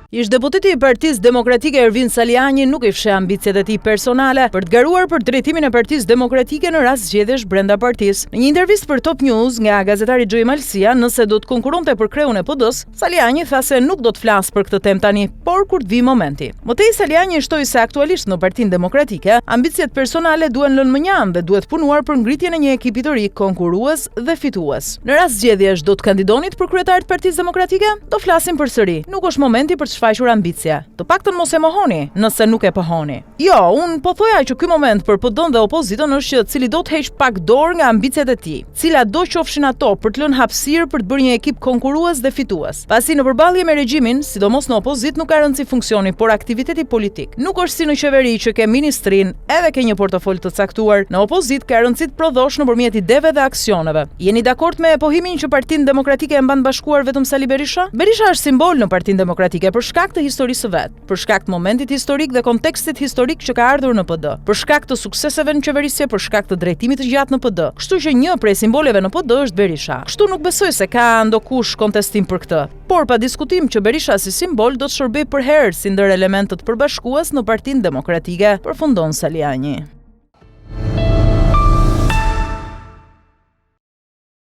Ish deputeti i Partisë Demokratike Ervin Saliani nuk i fsheh ambicjet e tij personale për të garuar për drejtimin e Partisë Demokratike në rast zgjedhjesh brenda partisë. Në një intervistë për Top News nga gazetari Gjoj Malësia, nëse do të konkuronte për kreun e PD-s, Saliani tha se nuk do të flasë për këtë temë tani, por kur të vi momenti. Mëtej Saliani shtoi se aktualisht në Partinë Demokratike, ambicjet personale duhen lënë mënjan dhe duhet punuar për ngritjen e një ekipi të ri konkurrues dhe fitues. Në rast zgjedhjesh do të kandidonit për kryetar të Partisë Demokratike? Do flasim përsëri. Nuk është momenti për të shfaqur ambicie. Të paktën mos e mohoni, nëse nuk e pohoni. Jo, unë po thoja që ky moment për PD-n dhe opozitën është që cili do të heq pak dorë nga ambicjet e tij, cilat do qofshin ato për të lënë hapësirë për të bërë një ekip konkurrues dhe fitues. Pasi në përballje me regjimin, sidomos në opozit, nuk ka rëndësi funksioni, por aktiviteti politik. Nuk është si në qeveri që ke ministrin edhe ke një portofol të caktuar. Në opozit ka rëndësi të prodhosh nëpërmjet ideve dhe aksioneve. Jeni dakord me pohimin që Partinë Demokratike e mban bashkuar vetëm Sali Berisha? Berisha është simbol në Partinë Demokratike për shkak të historisë së vet, për shkak të momentit historik dhe kontekstit historik që ka ardhur në PD, për shkak të sukseseve në qeverisje, për shkak të drejtimit të gjatë në PD. Kështu që një prej simboleve në PD është Berisha. Kështu nuk besoj se ka ndokush kontestim për këtë. Por pa diskutim që Berisha si simbol do të shërbej për herë si ndër elementët përbashkues në Partinë Demokratike, përfundon Saliani.